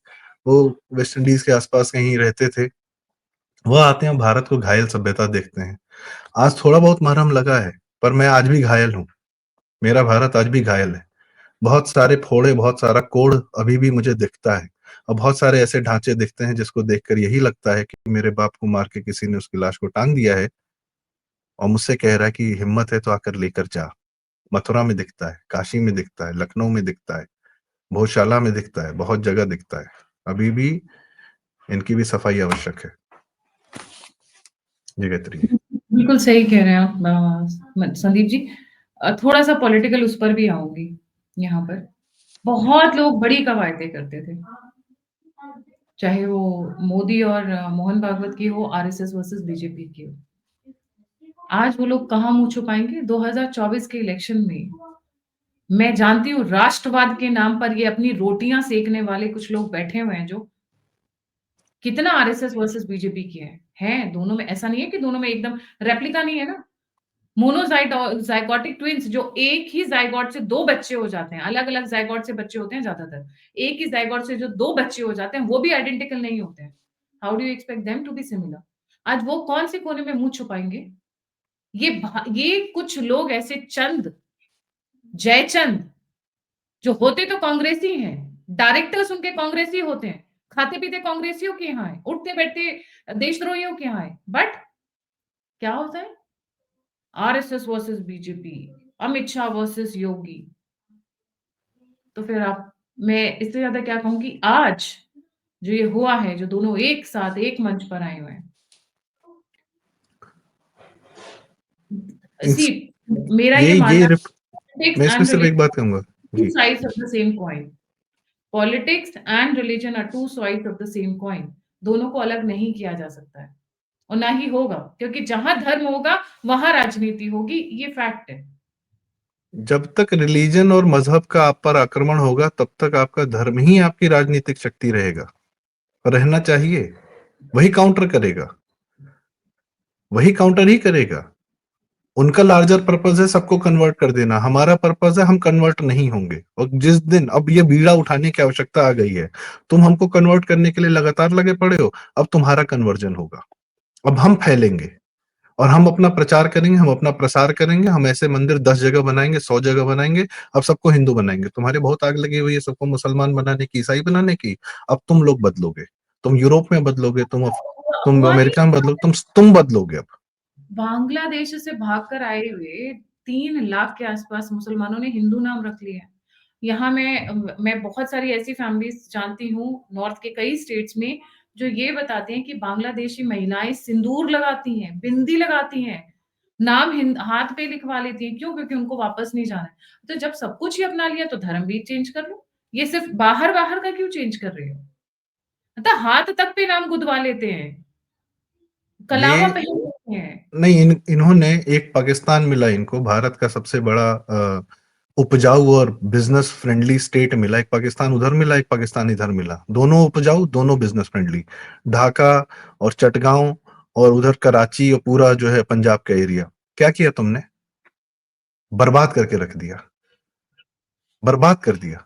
वो वेस्ट इंडीज के आसपास कहीं रहते थे। वह आते हैं, भारत को घायल सभ्यता देखते हैं। आज थोड़ा बहुत मरहम लगा है, पर मैं आज भी घायल हूँ। मेरा भारत आज भी घायल है। बहुत सारे फोड़े, बहुत सारा कोढ़ अभी भी मुझे दिखता है। और बहुत सारे ऐसे ढांचे दिखते हैं जिसको देखकर यही लगता है कि मेरे बाप को मार के किसी ने उसकी लाश को टांग दिया है और मुझसे कह रहा है कि हिम्मत है तो आकर लेकर जा। मथुरा में दिखता है, काशी में दिखता है, लखनऊ में दिखता है, भोजशाला में दिखता है, बहुत जगह दिखता है। अभी भी इनकी भी सफाई आवश्यक है। जी गायत्री। बिल्कुल सही कह रहे हैं आप संदीप जी। थोड़ा-सा पॉलिटिकल उस पर भी आऊँगी यहाँ पर। बहुत लोग बड़ी कवायदें करते थे। चाहे वो मोदी और मोहन भागवत की हो, आरएसएस वर्सेस बीजेपी की हो। आज वो लोग कहाँ मुँह छुपाएँगे? 2024 के इलेक्शन में मैं जानती हूँ राष्ट्रवाद के नाम पर ये अपनी रोटियाँ सेकने वाले कुछ लोग बैठे हुए हैं जो कितना आरएसएस वर्सेस बीजेपी की है। हैं, दोनों में ऐसा नहीं है कि दोनों में एकदम रेप्लिका नहीं है ना। ज़ाइगोटिक ट्विन्स जो एक ही ज़ाइगोट से 2 बच्चे हो जाते हैं, अलग-अलग ज़ाइगोट से बच्चे होते हैं ज़्यादातर। एक ही ज़ाइगोट से जो 2 बच्चे हो जाते हैं, वो भी आइडेंटिकल नहीं होते हैं। How do you expect them to be similar? आज वो कौन से कोने में मुँह छुपाएँगे? ये कुछ लोग ऐसे चंद, जयचंद जो होते तो कांग्रेसी हैं, डायरेक्टर्स उनके कांग्रेसी होते हैं, खाते-पीते कांग्रेसियों के यहाँ हैं, उठते-बैठते देशद्रोहियों के यहाँ हैं। बट क्या होता है? RSS versus BJP, Amit Shah versus Yogi. तो फिर आप मैं इससे ज़्यादा क्या कहूँ कि आज जो ये हुआ है, जो दोनों एक साथ एक मंच पर आए हुए हैं। सी इंस मेरा ये ये मानना है रिप पॉलिटिक्स मैं इसमें एंड सिर्फ एक रिलीजन बात कहूँगा। टू जी। Sides of the same coin. Politics and religion are two sides of the same coin. दोनों को अलग नहीं किया जा सकता है और ना ही होगा क्योंकि जहाँ धर्म होगा, वहाँ राजनीति होगी, ये फैक्ट है। जब तक रिलीजन और मजहब का आप पर आक्रमण होगा, तब तक आपका धर्म ही आपकी राजनीतिक शक्ति रहेगा, रहना चाहिए। वही काउंटर करेगा, वही काउंटर ही करेगा। उनका लार्जर पर्पस है सबको कन्वर्ट कर देना, हमारा पर्पस है हम कन्वर्ट नहीं होंगे। और जिस दिन अब ये बीड़ा उठाने की आवश्यकता आ गई है, तुम हमको कन्वर्ट करने के लिए लगातार लगे पड़े हो, अब तुम्हारा कन्वर्जन होगा। अब हम फैलेंगे और हम अपना प्रचार करेंगे, हम अपना प्रसार करेंगे। हम ऐसे मंदिर 10 जगह बनाएंगे, 100 जगह बनाएंगे। अब सबको हिंदू बनाएंगे। तुम्हारे बहुत आग लगी हुई है सबको मुसलमान बनाने की, ईसाई बनाने की। अब तुम लोग बदलोगे, तुम यूरोप में बदलोगे, तुम हुआ ही अमेरिका में बदलोगे, तुम बदलोगे अब। बांग्लादेश से भागकर आए हुए 3 लाख के आसपास मुसलमानों ने हिंदू नाम रख लिए हैं। यहाँ मैं बहुत सारी ऐसी फैमिलीज़ जानती हूँ नॉर्थ के कई स्टेट्स में, जो ये बताते हैं कि बांग्लादेशी महिलाएँ सिंदूर लगाती हैं, बिंदी लगाती हैं, नाम हाथ पे लिखवा लेती हैं। क्यों? क्योंकि उनको वापस नहीं जाना है। तो जब सब कुछ ही अपना लिया तो धर्म भी चेंज कर लो। ये सिर्फ़ बाहर-बाहर का क्यों चेंज कर रहे हो? मतलब हाथ तक पे नाम गुदवा लेते हैं, कलावा ये पहन लेते हैं। नहीं, इन्होंने एक पाकिस्तान मिला इनको, भारत का सबसे बड़ा उपजाऊ और बिजनेस फ्रेंडली स्टेट मिला, एक पाकिस्तान उधर मिला, एक पाकिस्तान इधर मिला, दोनों उपजाऊ, दोनों बिजनेस फ्रेंडली। ढाका और चटगांव और उधर कराची और पूरा जो है पंजाब का एरिया, क्या किया तुमने? बर्बाद करके रख दिया, बर्बाद कर दिया।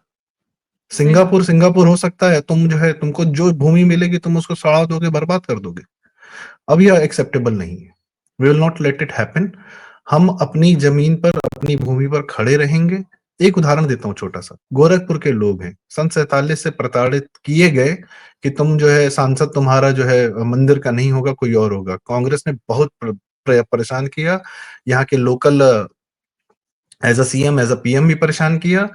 सही बात। सिंगापुर हो सकता है, तुम जो है, तुमको जो भूमि मिलेगी तुम उसको सड़ा दोगे, बर्बाद कर दोगे। अब यह एक्सेप्टेबल नहीं है। We will not let it happen. हम अपनी जमीन पर, अपनी भूमि पर खड़े रहेंगे। एक उदाहरण देता हूँ छोटा सा, गोरखपुर के लोग हैं, सन 47 से प्रताड़ित किए गए कि तुम जो है सांसद तुम्हारा जो है मंदिर का नहीं होगा, कोई और होगा। कांग्रेस ने बहुत परेशान किया, यहाँ के local as a CM, as a PM भी परेशान किया,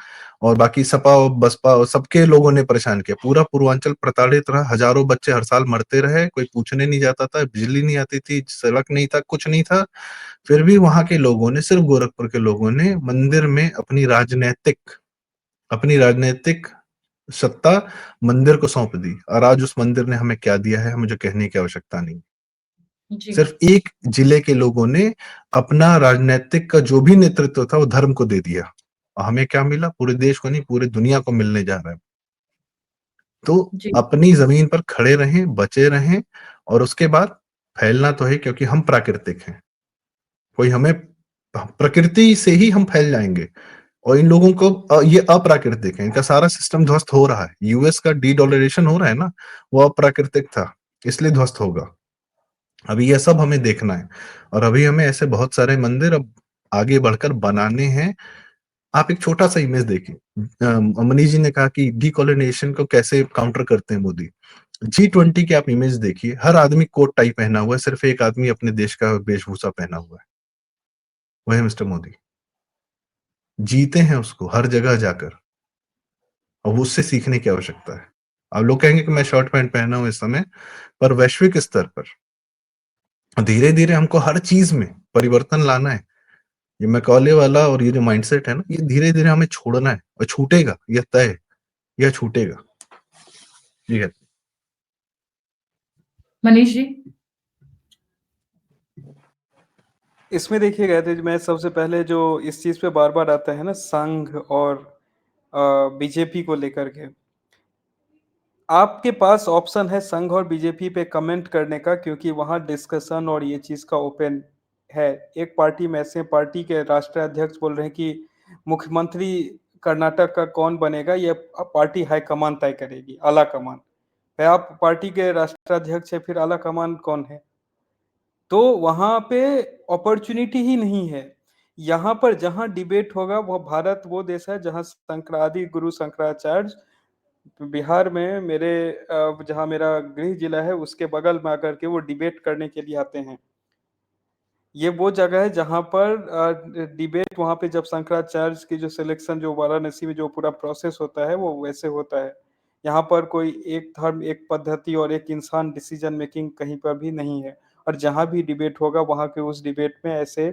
और बाकी सपा और बसपा और सबके लोगों ने परेशान किया। पूरा पूर्वांचल प्रताड़ित रहा, हजारों बच्चे हर साल मरते रहे, कोई पूछने नहीं जाता था, बिजली नहीं आती थी, सड़क नहीं था, कुछ नहीं था। फिर भी वहां के लोगों ने, सिर्फ गोरखपुर के लोगों ने मंदिर में अपनी राजनीतिक सत्ता मंदिर को सौंप दी। और आज उस मंदिर ने हमें क्या दिया है, मुझे कहने की आवश्यकता नहीं। जी। सिर्फ एक जिले के लोगों ने अपना राजनीतिक का जो भी नेतृत्व था वो धर्म को दे दिया, और हमें क्या मिला? पूरे देश को नहीं, पूरे दुनिया को मिलने जा रहा है। तो जी। अपनी जमीन पर खड़े रहें, बचे रहें, और उसके बाद फैलना तो है, क्योंकि हम प्राकृतिक हैं। कोई हमें, प्रकृति से ही हम फैल जाएंगे। और इन लोगों को ये अप्राकृतिक है, इनका सारा सिस्टम ध्वस्त हो रहा है। यूएस का डीडॉलरेशन हो रहा है ना, वो अप्राकृतिक था, इसलिए ध्वस्त होगा। अभी यह सब हमें देखना है, और अभी हमें ऐसे बहुत सारे मंदिर अब आगे बढ़कर बनाने हैं। आप एक छोटा सा इमेज देखिए, मनीष जी ने कहा कि डीकोलोनाइजेशन को कैसे काउंटर करते हैं मोदी। G20 की आप इमेज देखिए, हर आदमी कोट टाई पहना हुआ है, सिर्फ एक आदमी अपने देश का वेशभूषा पहना हुआ है, वह है मिस्टर मोदी। जीते हैं उसको हर जगह जाकर, अब उससे सीखने की आवश्यकता है। अब लोग कहेंगे कि मैं शर्ट पैंट पहना हूं इस समय, पर वैश्विक स्तर पर धीरे धीरे हमको हर चीज में परिवर्तन लाना है। ये मैकॉले वाला और ये जो माइंडसेट है ना, ये धीरे धीरे हमें छोड़ना है, और छूटेगा, यह तय है, यह छूटेगा। जी है। मनीष जी। इसमें देखिए गए मैं सबसे पहले जो इस चीज पे बार बार आता है ना, संघ और बीजेपी को लेकर के, आपके पास ऑप्शन है संघ और बीजेपी पे कमेंट करने का, क्योंकि वहां डिस्कशन और ये चीज का ओपन है। एक पार्टी में ऐसे पार्टी के राष्ट्रीय अध्यक्ष बोल रहे हैं कि मुख्यमंत्री कर्नाटक का कौन बनेगा ये पार्टी हाईकमान तय करेगी, आला कमान है। आप पार्टी के राष्ट्रीय अध्यक्ष है, फिर आला कमान कौन है? तो वहां पे अपॉर्चुनिटी ही नहीं है। यहाँ पर जहां डिबेट होगा, वो भारत वो देश है जहां शंकरादि गुरु शंकराचार्य बिहार में मेरे जहाँ मेरा गृह जिला है उसके बगल में आकर के वो डिबेट करने के लिए आते हैं। ये वो जगह है जहाँ पर डिबेट, वहाँ पे जब शंकराचार्य की जो सिलेक्शन, जो वाराणसी में जो पूरा प्रोसेस होता है वो वैसे होता है। यहाँ पर कोई एक धर्म, एक पद्धति और एक इंसान डिसीजन मेकिंग कहीं पर भी नहीं है। और जहाँ भी डिबेट होगा वहाँ के उस डिबेट में ऐसे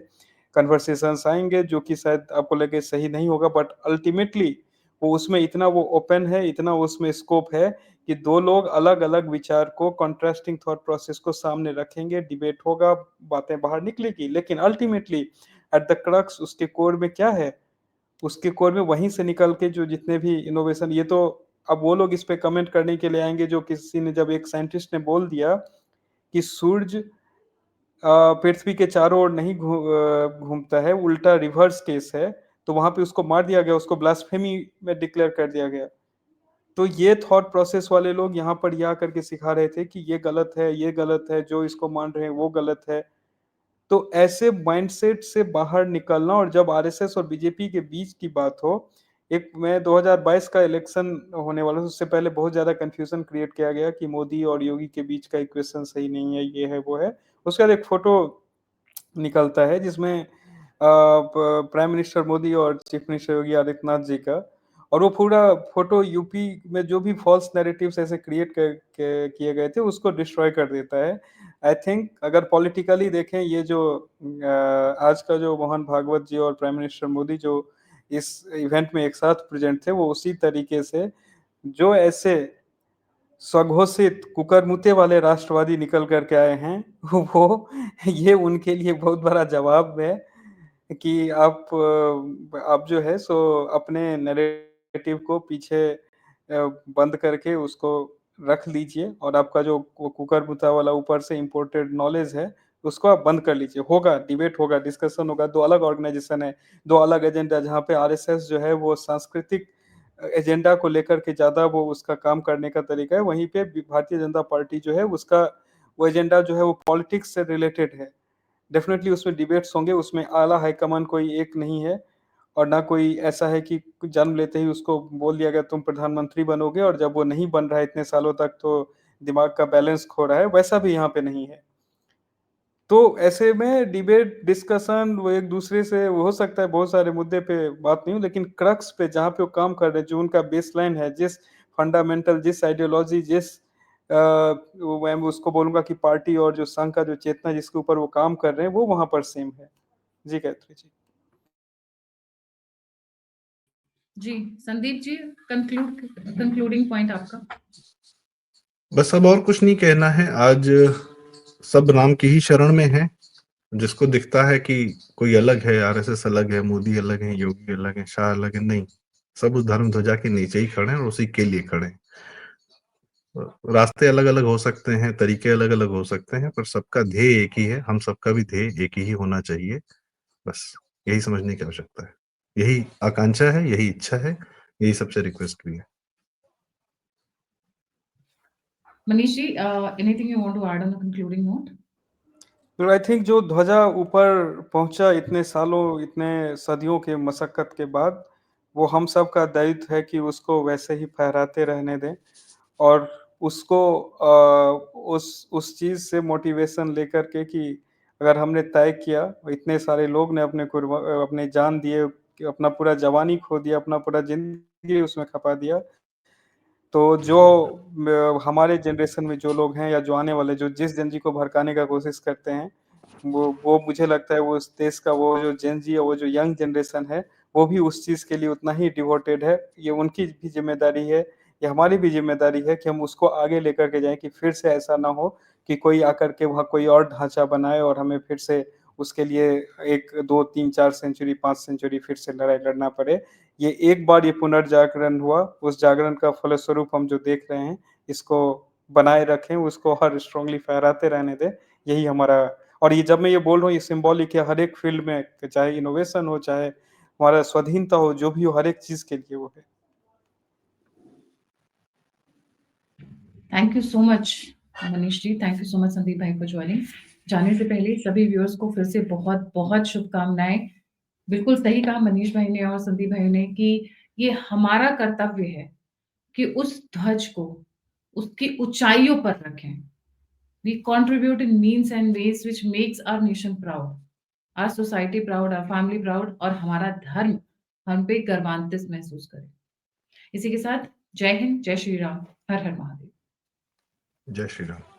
कन्वर्सेशंस आएंगे जो कि शायद आपको लगे सही नहीं होगा, बट अल्टीमेटली वो उसमें इतना वो ओपन है, इतना उसमें स्कोप है कि दो लोग अलग अलग विचार को, कॉन्ट्रास्टिंग थॉट प्रोसेस को सामने रखेंगे, डिबेट होगा, बातें बाहर निकलेगी। लेकिन अल्टीमेटली एट द क्रक्स उसके कोर में क्या है? उसके कोर में वहीं से निकल के जो जितने भी इनोवेशन, ये तो अब वो लोग इस पे कमेंट करने के लिए आएंगे जो किसी ने, जब एक साइंटिस्ट ने बोल दिया कि सूरज पृथ्वी के चारों ओर नहीं घूमता है, उल्टा रिवर्स केस है, तो वहां पे उसको मार दिया गया, उसको ब्लास्फेमी में डिक्लेयर कर दिया गया। तो ये थॉट प्रोसेस वाले लोग यहाँ पर यह करके सिखा रहे थे कि ये गलत है, ये गलत है, जो इसको मान रहे हैं वो गलत है। तो ऐसे माइंडसेट से बाहर निकलना, और जब आरएसएस और बीजेपी के बीच की बात हो, एक मैं 2022 का इलेक्शन होने वाला है, उससे पहले बहुत ज्यादा कंफ्यूजन क्रिएट किया गया कि मोदी और योगी के बीच का इक्वेशन सही नहीं है, ये है वो है। उसके बाद एक फोटो निकलता है जिसमें प्राइम मिनिस्टर मोदी और चीफ मिनिस्टर योगी आदित्यनाथ जी का, और वो पूरा फोटो यूपी में जो भी फॉल्स नैरेटिव्स ऐसे क्रिएट किए गए थे उसको डिस्ट्रॉय कर देता है। आई थिंक अगर पॉलिटिकली देखें, ये जो आज का जो मोहन भागवत जी और प्राइम मिनिस्टर मोदी जो इस इवेंट में एक साथ प्रेजेंट थे, वो उसी तरीके से जो ऐसे स्वघोषित कुकरमुते वाले राष्ट्रवादी निकल करके आए हैं वो ये उनके लिए बहुत बड़ा जवाब है। कि आप जो है सो अपने नैरेटिव को पीछे बंद करके उसको रख लीजिए और आपका जो कुकर-बुता वाला ऊपर से इम्पोर्टेड नॉलेज है, उसको आप बंद कर लीजिए। होगा, डिबेट होगा, डिस्कशन होगा, 2 अलग ऑर्गनाइज़ेशन है, 2 अलग एजेंडा जहाँ पे आरएसएस जो है वो सांस्कृतिक एजेंडा को लेकर के ज़्यादा वो उसका काम करने का तरीका है, वहीं पे भारतीय जनता पार्टी जो है उसका वो एजेंडा जो है वो पॉलिटिक्स से रिलेटेड है। डेफ़िनेटली उसमें डिबेट्स होंगे, उसमें आला हाईकमान कोई एक नहीं है और ना कोई ऐसा है कि जन्म लेते ही उसको बोल दिया गया तुम प्रधानमंत्री बनोगे और जब वो नहीं बन रहा है इतने सालों तक तो दिमाग का बैलेंस खो रहा है, वैसा भी यहाँ पे नहीं है। तो ऐसे में डिबेट, डिस्कशन वो एक-दूसरे से वो हो सकता है बहुत सारे मुद्दे पे बात नहीं हो लेकिन क्रक्स पे जहाँ पे वो काम कर रहे हैं, जो उनका बेसलाइन है, जिस फंडामेंटल, जिस आइडियोलॉजी, वो मैं उसको बोलूँगा कि पार्टी और जो संघ का जो चेतना जिसके ऊपर वो काम कर रहे हैं, वो वहाँ पर सेम है। जी, गायत्री जी। जी, संदीप जी, कंक्लूडिंग पॉइंट आपका? बस अब और कुछ नहीं कहना है। आज सब राम की ही शरण में हैं। जिसको दिखता है कि कोई अलग है, आरएसएस अलग है, मोदी अलग है, योगी अलग है, शाह अलग है, नहीं। सब उस धर्म ध्वजा के नीचे ही खड़े हैं और उसी के लिए खड़े हैं। रास्ते अलग-अलग हो सकते हैं, तरीके अलग-अलग हो सकते हैं, पर सबका ध्येय एक ही है, हम सबका भी ध्येय एक ही होना चाहिए। बस यही समझने की आवश्यकता है। यही आकांक्षा है, यही इच्छा है, यही सबसे रिक्वेस्ट भी है। Manish ji, anything you want to add on the concluding note? तो आई थिंक जो ध्वजा ऊपर पहुंचा इतने सालों, इतने सदियों के मशक्कत के बाद, वो हम सब का दायित्व है कि उसको वैसे ही फहराते रहने दें और उसको उस चीज़ से मोटिवेशन लेकर के कि अगर हमने तय किया, इतने सारे लोग ने अपने जान दिए, कि अपना पूरा जवानी खो दिया, अपना पूरा ज़िंदगी उसमें खपा दिया, तो जो हमारे जनरेशन में जो लोग हैं या जो आने वाले जो जिस जेन ज़ी को भड़काने का कोशिश करते हैं, वो मुझे लगता है वो उस देश का वो जो जेन ज़ी है, वो जो यंग जनरेशन है, वो भी उस चीज़ के लिए उतना ही डिवोटेड है। ये उनकी भी ज़िम्मेदारी है, ये हमारी भी ज़िम्मेदारी है कि हम उसको आगे लेकर के जाएँ कि फिर से ऐसा ना हो कि कोई आकर के वहाँ कोई और ढाँचा बनाए और हमें फिर से उसके लिए 1, 2, 3, 4 सेंचुरी, 5 सेंचुरी फिर से लड़ाई लड़ना पड़े। ये एक बार ये पुनर्जागरण हुआ, उस जागरण का फलस्वरूप हम जो देख रहे हैं, इसको बनाए रखें, उसको हर स्ट्रॉन्गली फहराते रहने दें, यही हमारा और ये जब मैं ये बोल रहा हूँ, ये सिम्बॉलिक है हर एक फ़ील्ड में, चाहे इनोवेशन हो, चाहे हमारा स्वाधीनता हो, जो भी हो, हर एक चीज़ के लिए वो है। Thank you so much Manish ji, thank you so much Sandeep भाई फॉर जॉइनिंग। जाने से पहले सभी व्यूअर्स को फिर से बहुत-बहुत शुभकामनाएँ। बिल्कुल सही कहा मनीष भाई ने और संदीप भाई ने कि ये हमारा कर्तव्य है कि उस ध्वज को उसकी ऊँचाइयों पर रखें। We contribute in means and ways which makes our nation proud, our society proud, our family proud और हमारा धर्म हम पे गर्वान्वित महसूस करे। इसी के साथ जय हिंद, जय श्री राम, हर हर महादेव। जय श्री राम।